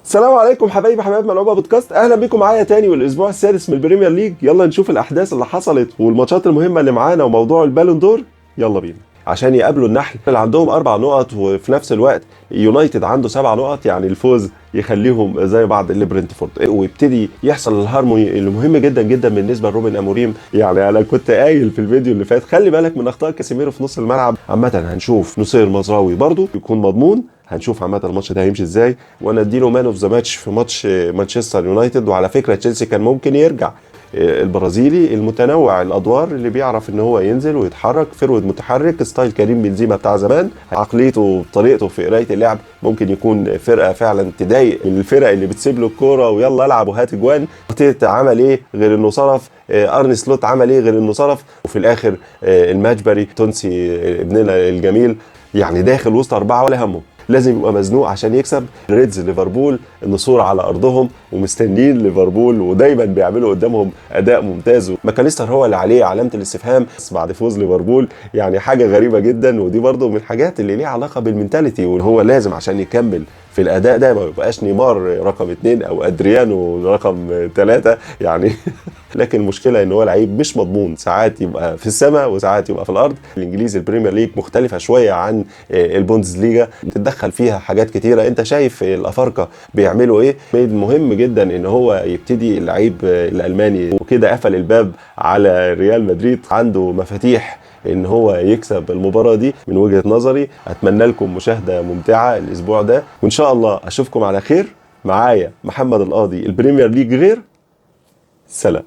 السلام عليكم حبايبي حبايب ملعوبه بودكاست، اهلا بيكم معايا تاني والاسبوع السادس من البريمير ليج. يلا نشوف الاحداث اللي حصلت والماتشات المهمه اللي معانا وموضوع البالون دور. يلا بينا عشان يقابلوا النحل اللي عندهم 4 نقط، وفي نفس الوقت يونايتد عنده 7 نقط، يعني الفوز يخليهم زي بعض اللي برنتفورد، ويبتدي يحصل الهارموني اللي مهم جدا جدا بالنسبه لروبن اموريم. يعني انا كنت قايل في الفيديو اللي فات خلي بالك من اخطاء كاسيميرو في نص الملعب. عامه هنشوف نصير مزراوي برضو يكون مضمون، هنشوف عامه الماتش ده هيمشي ازاي، وانا اديله مان اوف ذا ماتش في ماتش مانشستر يونايتد. وعلى فكره تشيلسي كان ممكن يرجع، البرازيلي المتنوع الادوار اللي بيعرف ان هو ينزل ويتحرك، فرود متحرك ستايل كريم بنزيما بتاع زمان، عقليته وطريقته في قرايه اللعب ممكن يكون فرقه فعلا تضايق من الفرق اللي بتسيب له الكوره ويلا العب وهات اجوان. ارتيتا عمل ايه غير انه صرف، ارني سلوت عمل ايه غير انه صرف، وفي الاخر الماجبري تونسي ابننا الجميل يعني داخل وسط 4 ولا همه، لازم يبقى مزنوق عشان يكسب. ريدز ليفربول النصور على ارضهم ومستنيين ليفربول، ودايما بيعملوا قدامهم اداء ممتاز. ماكاليستر هو اللي عليه علامه الاستفهام بعد فوز ليفربول، يعني حاجه غريبه جدا. ودي برضو من الحاجات اللي ليها علاقه بالمنتاليتي، وهو لازم عشان يكمل في الاداء ده ما يبقاش نيمار رقم 2 او ادريانو رقم 3 يعني لكن المشكله ان هو لعيب مش مضمون، ساعات يبقى في السماء وساعات يبقى في الارض. الانجليزي البريمير ليج مختلفه شويه عن البوندسليغا، بتتدخل فيها حاجات كتيره. انت شايف الافارقه بيعملوا ايه. مهم جدا ان هو يبتدي اللعيب الالماني، وكده قفل الباب على ريال مدريد، عنده مفاتيح ان هو يكسب المباراه دي من وجهه نظري. اتمنى لكم مشاهده ممتعه الاسبوع ده، وان شاء الله اشوفكم على خير. معايا محمد القاضي، البريمير ليج غير. سلام.